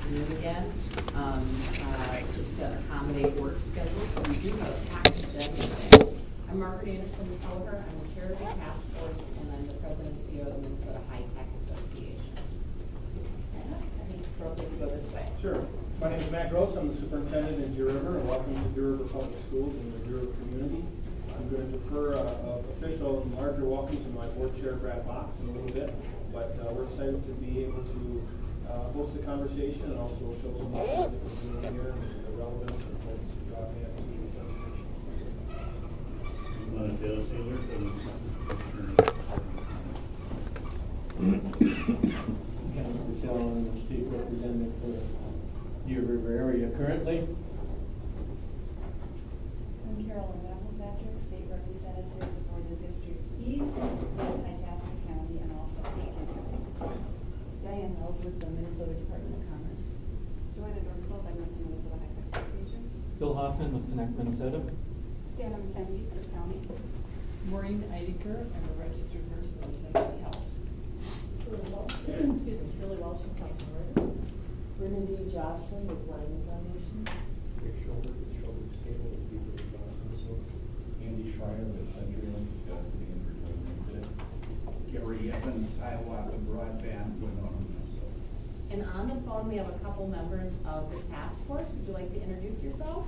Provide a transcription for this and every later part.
afternoon again, just to accommodate work schedules, but we do have a packed agenda today. I'm Margaret Anderson McCullough. I'm the chair of the task force, and I'm the president and CEO of the Minnesota High Tech Association. I think it's appropriate to go this way. Sure. My name is Matt Gross. I'm the superintendent in Deer River, and welcome to Deer River Public Schools and the Deer River community. I'm going to defer an official and larger welcome to my board chair, Brad Box, in a little bit, but we're excited to be able to host the conversation and also show some of the things that we're doing here and the relevance and importance of broadband to education. Councilor Michelle and the state representative for Deer River area currently. I'm Carolyn Patrick, state representative for the District East, Itasca County, and also Aiken County. Diane Wells with the Minnesota Department of Commerce. Joanna Dornfeld, I'm with the Minnesota High Tech Association. Bill Hoffman with Connect Minnesota. Dana McKenzie, Cook County. Maureen Eidiker, I'm a registered nurse for the Assembly Health. Tilly Walsh from California. Brennan D. Jocelyn with Blandin Foundation. Rick Shoulder with Shoulder's Cable with People of Johnson. Andy Schreiner with CenturyLink sitting in for today. Gary Evans, Iowa, Broadband with Minnesota. And on the phone, we have a couple members of the task force. Would you like to introduce yourself?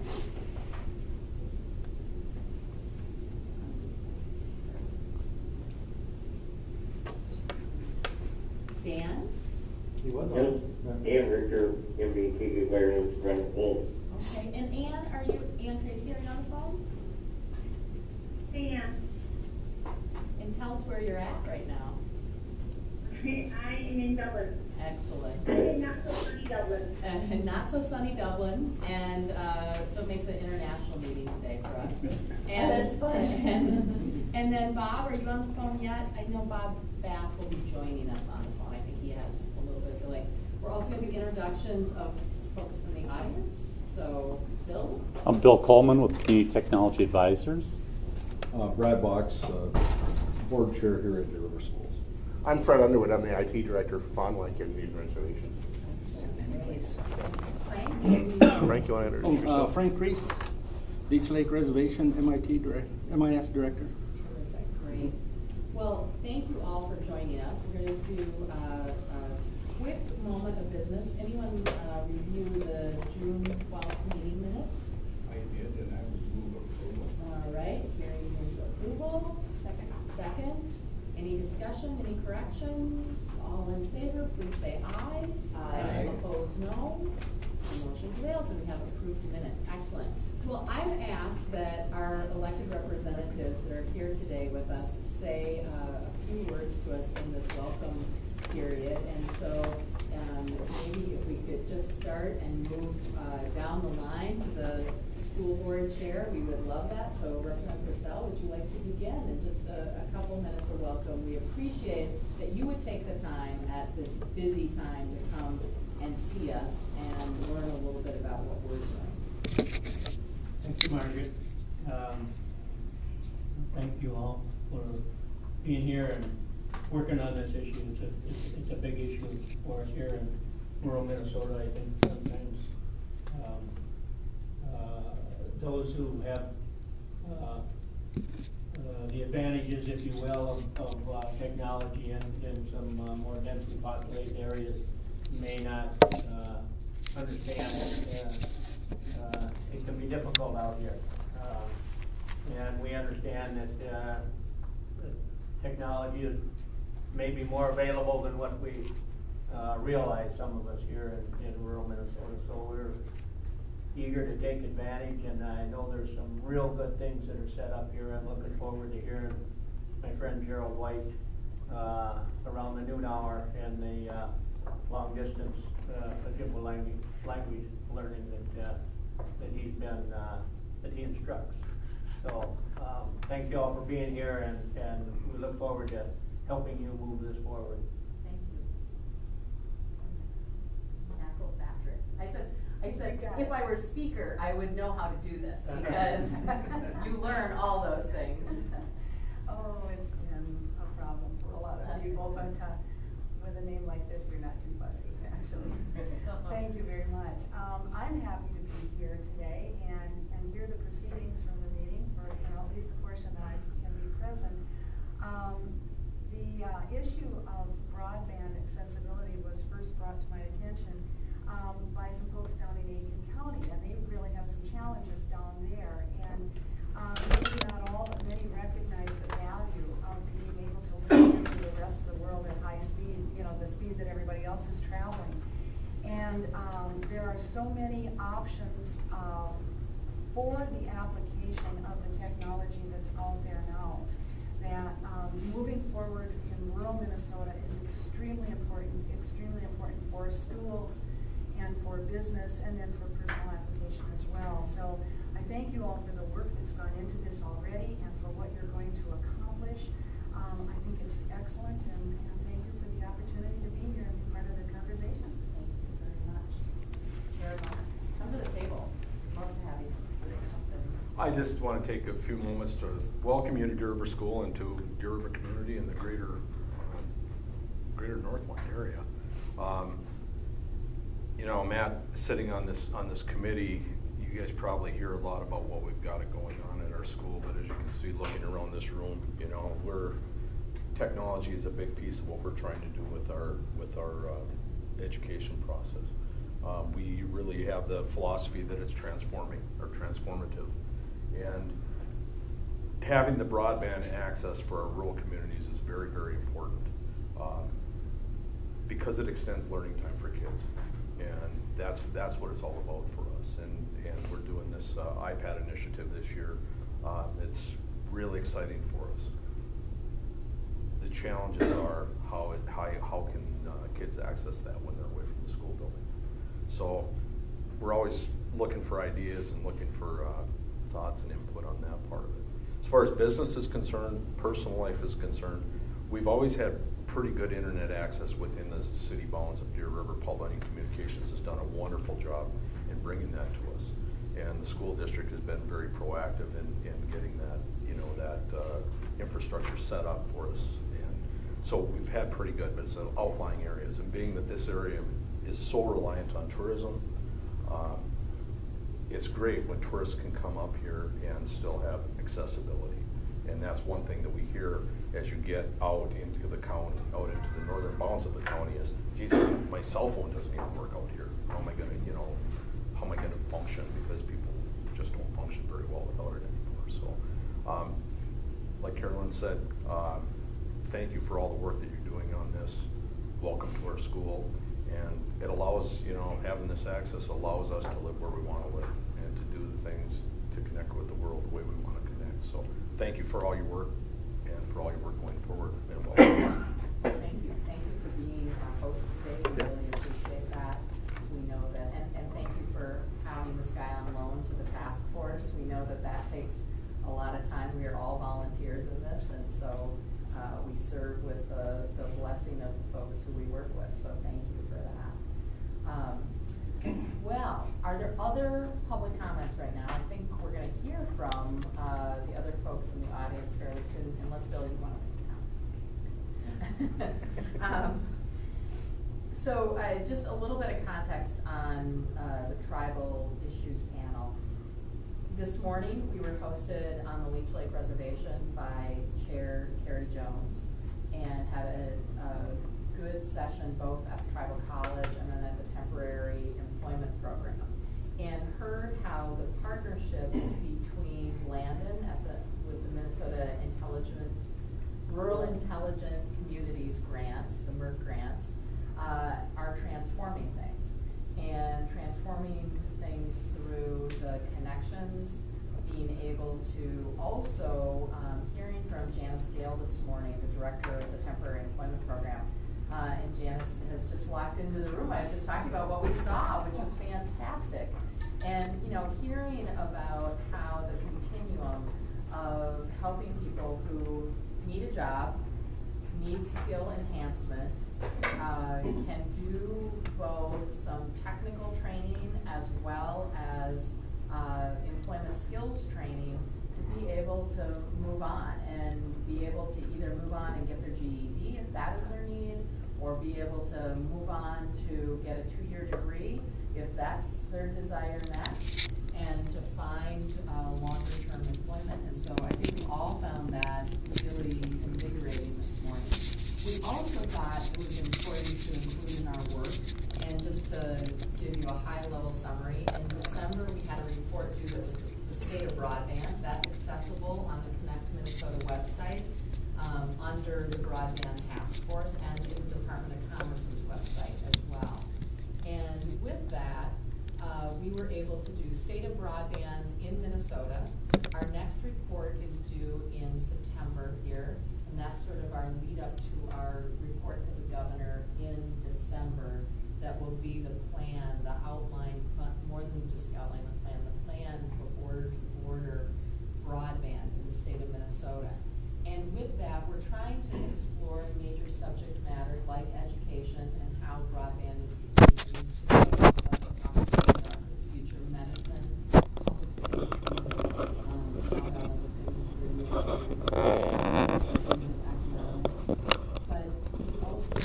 Dan? He was on. Dan Richter, MVP, Veterans, Brent Holtz. Okay, and Ann Tracy, are you on the phone? Hey, Ann. And tell us where you're at right now. I am in Dublin. Excellent. I'm in not so sunny Dublin. And not so sunny Dublin, and so it makes an international meeting today for us. And that's fun. And then Bob, are you on the phone yet? I know Bob Bass will be joining us on the phone. I think he has a little bit of delay. We're also going to do introductions of folks in the audience. So, Bill? I'm Bill Coleman with Community Technology Advisors. Brad Box, board chair here at Deer River Schools. I'm Fred Underwood. I'm the IT director for Fond du Lac Indian Reservation. Frank, you want to introduce yourself? Frank Reese, Leech Lake Reservation, MIS director. Terrific, great. Well, thank you all for joining us. We're going to do a quick moment of business. Anyone review the June 12th meeting minutes? I did, and I would move approval. All right, Gary moves approval. Second. Any discussion, any corrections? All in favor, please say aye. Aye. Opposed, no. The motion prevails, and we have approved minutes. Excellent. Well, I've asked that our elected representatives that are here today with us say a few words to us in this welcome period. And so maybe if we could just start and move down the line to the school board chair, we would love that. So Representative Purcell, would you like to begin in just a couple minutes of welcome? We appreciate that you would take the time at this busy time to come and see us and learn a little bit about what we're doing. Thank you, Margaret. Thank you all for being here and working on this issue. It's a big issue for us here in rural Minnesota. I think sometimes those who have the advantages, if you will, of technology in some more densely populated areas may not understand it can be difficult out here. And we understand that technology is maybe more available than what we realize, some of us here in rural Minnesota. So we're eager to take advantage, and I know there's some real good things that are set up here. I'm looking forward to hearing my friend Gerald White around the noon hour and the long distance Ojibwe language learning that he's been that he instructs. So thank you all for being here, and we look forward to helping you move this forward. Thank you. Patrick. I said if I were speaker, I would know how to do this because you learn all those things. Oh, it's been a problem for a lot of people, but with a name like this, you're not too fussy, actually. Thank you very I'm happy to be here today and hear the proceedings from the meeting for, at least the portion that I can be present. The issue of broadband accessibility was first brought to my attention by some folks down in Aiken County, and they really have some challenges down there. And maybe not all, but many recognize the value of being able to link into the rest of the world at high speed, the speed that everybody else is traveling. And there are so many options for the application of the technology that's out there now that moving forward in rural Minnesota is extremely important for schools and for business and then for personal application as well. So I thank you all for the work that's gone into this already and for what you're going to accomplish. I think it's excellent, and thank you for the opportunity to be here and be part of the conversation. Thank you very much. Chair Lawrence, come to the table. Love to have you say something. I just want to take a few moments to welcome you to Deer River School and to Deer River community and the greater Northland area. Matt, sitting on this committee, you guys probably hear a lot about what we've got going on at our school, but as you can see, looking around this room, technology is a big piece of what we're trying to do with our education process. We really have the philosophy that it's transforming or transformative, and having the broadband access for our rural communities is very, very important because it extends learning time for kids, and that's what it's all about for us. And we're doing this iPad initiative this year. It's really exciting for us. The challenges are how can kids access that when they're away from the school building. So we're always looking for ideas and looking for thoughts and input on that part of it. As far as business is concerned, personal life is concerned, we've always had pretty good internet access within the city bounds of Deer River. Blandin Communications has done a wonderful job in bringing that to us, and the school district has been very proactive in getting that infrastructure set up for us. And so we've had pretty good, but it's in outlying areas, and being that this area is so reliant on tourism, it's great when tourists can come up here and still have accessibility. And that's one thing that we hear as you get out into the county, out into the northern bounds of the county is, geez, my cell phone doesn't even work out here. How am I gonna function? Because people just don't function very well without it anymore. So, like Carolyn said, thank you for all the work that you're doing on this. Welcome to our school. And it allows, having this access allows us to live where we want to live and to do the things to connect with the world the way we want to connect. So thank you for all your work and for all your work going forward. And welcome. Thank you for being our host today. We really appreciate that. We know that, and thank you for having this guy on loan to the task force. We know that takes a lot of time. We are all volunteers in this, and so we serve with the blessing of the folks who we work with, so thank you for that. Well, are there other public comments right now? I think we're going to hear from the other folks in the audience fairly soon, unless Bill, you want to make a comment. So just a little bit of context on the tribal issues panel. This morning, we were hosted on the Leech Lake Reservation by Chair Carrie Jones and had a good session both at the Tribal College and then at the Temporary Employment Program, and heard how the partnerships between Blandin with the Minnesota Rural Intelligent Communities grants, the MIRC grants, are transforming things. And transforming things through the connections, being able to also, hearing from Janice Gale this morning, the director of the Temporary Employment Program, and Janice has just walked into the room. I was just talking about what we saw, which was fantastic. And hearing about how the continuum of helping people who need a job, need skill enhancement, can do both some technical training as well as employment skills training to be able to move on and be able to either move on and get their GED if that is their need, or be able to move on to get a 2-year degree if that's their desire met and to find longer-term employment. And so I think we all found that really invigorating this morning. We also thought it was important to include in our work, and just to give you a high-level summary, in December we had a report due that was the state of broadband. That's accessible on the Connect Minnesota website under the Broadband Task Force and in the Department of Commerce's website as well. And with that, we were able to do state of broadband in Minnesota. Our next report is due in September here, and that's sort of our lead up to our report to the governor in December. That will be the plan, the outline, more than just the outline, the plan for border-to-border broadband in the state of Minnesota. And with that, we're trying to explore major subject matter like education and how broadband is being used to future medicine, public safety, but we also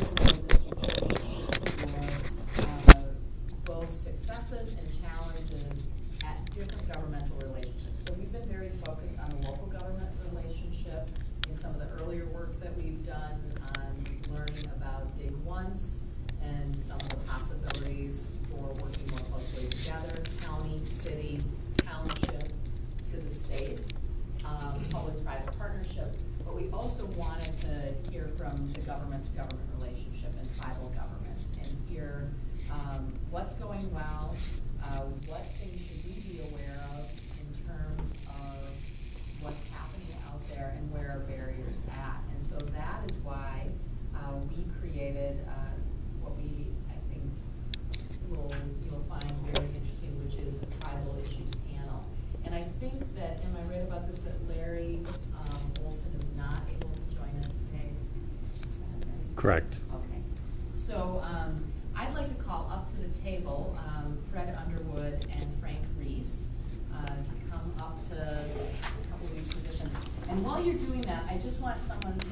both successes and challenges at different governmental relationships. So we've been very focused on the local government relationship in some of the earlier work that we've done on learning about Dig Once and some of the possibilities for working more closely together, county, city, township, to the state, public-private partnership. But we also wanted to hear from the government-to-government relationship and tribal governments and hear what's going well, what things should we be aware of in terms of what's happening out there and where are barriers at. And so that is why we created what we, I think, you'll find very interesting, which is a tribal issues panel. And I think that, am I right about this, that Larry Olson is not able to join us today? Is that right? Correct. Okay. So I'd like to call up to the table Fred Underwood and Frank Reese to come up to a couple of these positions. And while you're doing that, I just want someone to